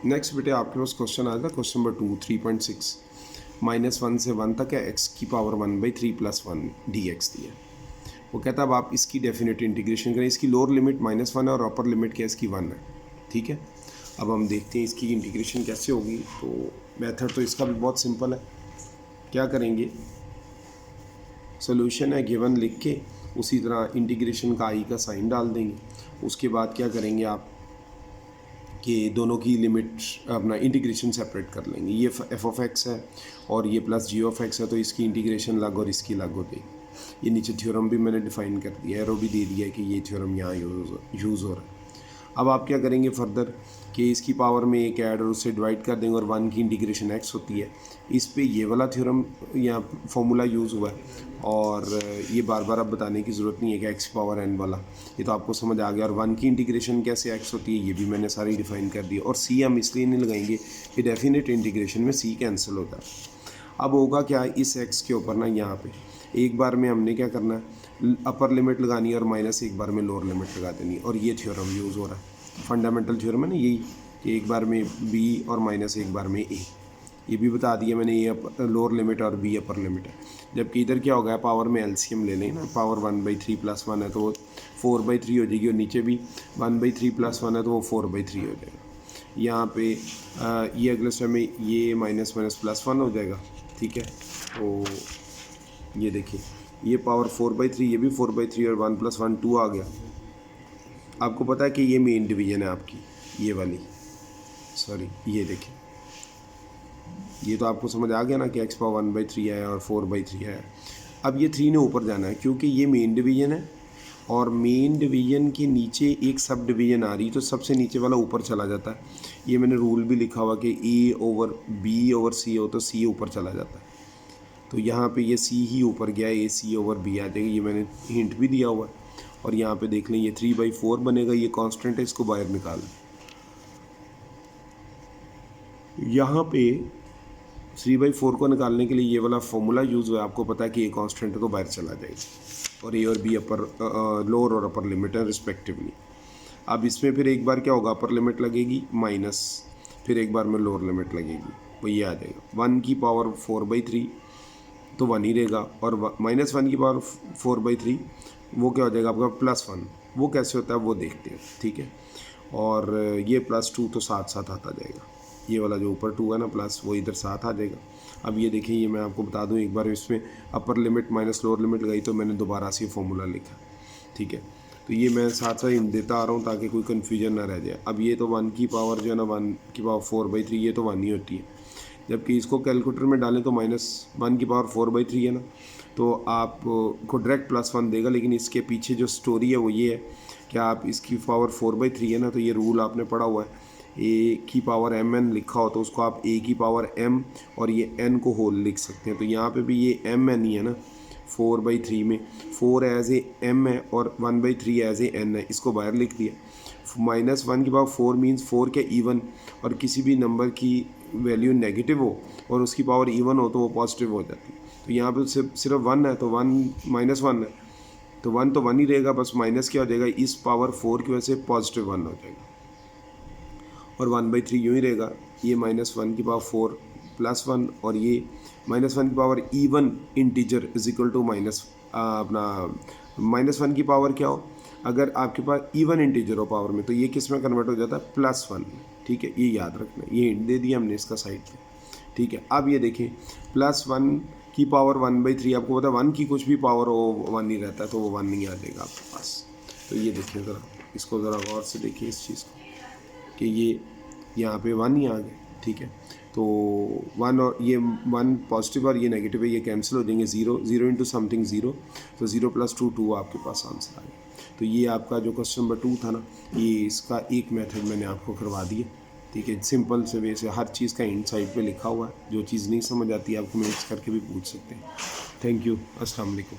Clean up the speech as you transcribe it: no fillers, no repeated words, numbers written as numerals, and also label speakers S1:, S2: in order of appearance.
S1: Next बेटे आपके पास question आया था क्वेश्चन नंबर 2 3.6 -1 से 1 तक है x की पावर 1/3 + 1 dx दिया। वो कहता है अब आप इसकी डेफिनेट इंटीग्रेशन करें। इसकी लोअर लिमिट -1 है और अपर लिमिट क्या इसकी 1 है। ठीक है, अब हम देखते हैं इसकी इंटीग्रेशन कैसे होगी। तो मेथड तो इसका भी बहुत सिंपल है। क्या करेंगे, सोल्यूशन है गिवन लिख के उसी तरह इंटीग्रेशन का आई का साइन डाल देंगे। उसके बाद क्या करेंगे आप कि दोनों की लिमिट अपना इंटीग्रेशन सेपरेट कर लेंगे। ये f(x) है और ये +g(x) है, तो इसकी इंटीग्रेशन अलग और इसकी अलग हो गई। ये नीचे थ्योरम भी मैंने डिफाइन कर दिया है, एरो भी दे दिया है कि ये थ्योरम यहाँ यूज़ हो रहा है। अब आप क्या करेंगे फर्दर कि इसकी पावर में एक ऐड और उससे डिवाइड कर देंगे और 1 की इंटीग्रेशन x होती है। इस पे ये वाला थ्योरम या फॉर्मूला यूज़ हुआ है और ये बार बार अब बताने की ज़रूरत नहीं है कि x पावर n वाला, ये तो आपको समझ आ गया। और 1 की इंटीग्रेशन कैसे x होती है ये भी मैंने सारी डिफाइन कर दी। और c हम इसलिए नहीं लगाएंगे कि डेफिनेट इंटीग्रेशन में c कैंसिल होता है। अब होगा क्या, इस x के ऊपर ना यहाँ पे एक बार में हमने क्या करना है, अपर लिमिट लगानी है और माइनस एक बार में लोअर लिमिट लगा देनी है। और ये थ्योरम यूज़ हो रहा है, फंडामेंटल थ्योरम है ना यही, कि एक बार में b और माइनस एक बार में a। ये भी बता दिया मैंने, ये लोअर लिमिट और b अपर लिमिट है। जबकि इधर क्या होगा, पावर में एलसीएम ले लें ना, पावर 1/3 + 1 है तो वो 4/3 हो जाएगी और नीचे भी 1/3 + 1 है तो वो 4/3 हो जाएगा। यहाँ पे ये अगले स्टेप में ये माइनस +1 हो जाएगा। ठीक है, तो ये देखिए ये पावर 4/3, ये भी 4/3 और 1 + 1 2 आ गया। आपको पता है कि ये मेन डिवीजन है आपकी, ये वाली, सॉरी ये देखिए, ये तो आपको समझ आ गया ना कि x पावर 1/3 है और 4/3 है। अब ये 3 ने ऊपर जाना है क्योंकि ये मेन डिवीजन है और मेन डिवीजन के नीचे एक सब डिवीजन आ रही, तो सबसे नीचे वाला ऊपर चला जाता है। ये मैंने रूल भी लिखा हुआ कि a/b/c हो तो c ऊपर चला जाता है। तो यहाँ पे ये c ही ऊपर गया, ac/b आ जाएगा, ये मैंने हिंट भी दिया हुआ है। और यहाँ पे देख लें ये 3/4 बनेगा, ये कांस्टेंट है, इसको बाहर निकाल। यहाँ पे 3/4 को निकालने के लिए ये वाला फॉर्मूला यूज़ हुआ है। आपको पता है कि ये कांस्टेंट है तो बाहर चला जाएगा और ए और बी अपर लोअर और अपर लिमिट है रिस्पेक्टिवली। अब इसमें फिर एक बार क्या होगा, अपर लिमिट लगेगी माइनस, फिर एक बार में लोअर लिमिट लगेगी, वो ये आ जाएगा 1 की पावर 4/3 तो 1 ही रहेगा और -1 की पावर 4/3 वो क्या हो जाएगा आपका +1। वो कैसे होता है वो देखते हैं। ठीक है, और ये +2 तो साथ साथ आता जाएगा, ये वाला जो ऊपर 2 है ना प्लस, वो इधर साथ आ जाएगा। अब ये देखिए, ये मैं आपको बता दूं एक बार, इसमें upper limit minus lower limit लगाई तो मैंने दोबारा से फॉर्मूला लिखा। ठीक है, तो ये मैं साथ साथ देता आ रहा हूँ ताकि कोई कन्फ्यूजन ना रह जाए। अब ये तो 1 की पावर जो है ना 1 की पावर 4/3 ये तो 1 ही होती है, जबकि इसको कैलकुलेटर में डालें तो -1 की पावर 4/3 है ना, तो आप को डायरेक्ट +1 देगा। लेकिन इसके पीछे जो स्टोरी है वो ये है कि आप इसकी पावर 4/3 है ना, तो ये रूल आपने पढ़ा हुआ है, ए की पावर mn लिखा हो तो उसको आप ए की पावर m और ये n को होल लिख सकते हैं। तो यहाँ पे भी ये mn ही है ना, 4/3 में 4 एज ए m है और 1/3 एज ए n है, इसको बाहर लिख दिया। -1 की पावर 4 मीन्स 4 के इवन, और किसी भी नंबर की वैल्यू नेगेटिव हो और उसकी पावर इवन हो तो वो पॉजिटिव हो जाती है। तो यहाँ पे सिर्फ 1 है तो 1 -1 है तो 1 तो 1 ही रहेगा, बस माइनस क्या हो जाएगा, इस पावर 4 की वजह से पॉजिटिव 1 हो जाएगा और 1/3 यूँ ही रहेगा। ये -1 की पावर 4 +1 और ये -1 की power even integer is equal to अपना -1 की पावर क्या हो, अगर आपके पास इवन इंटीजर हो पावर में तो ये किस में कन्वर्ट हो जाता है, +1। ठीक है, ये याद रखना, ये हिंट दे दिया हमने इसका साइड पे। ठीक है, अब ये देखें +1 की पावर 1/3, आपको पता है 1 की कुछ भी पावर हो 1 ही रहता है, तो वो 1 नहीं आ जाएगा आपके पास। तो ये देखिए ज़रा, इसको ज़रा गौर से देखिए इस चीज़ को कि ये यहाँ पे 1 ही आ गए। ठीक है, तो 1 और ये 1 पॉजिटिव और ये नेगेटिव है, ये कैंसिल हो जाएंगे, 0 इंटू समथिंग 0, तो 0 + 2 2 आपके पास आंसर आ गया। तो ये आपका जो क्वेश्चन नंबर 2 था ना, ये इसका एक मेथड मैंने आपको करवा दिया। ठीक है, सिंपल से वे से हर चीज़ का इन साइड पे लिखा हुआ है, जो चीज़ नहीं समझ आती है आप कमेंट्स करके भी पूछ सकते हैं। थैंक यू, अस्सलाम वालेकुम।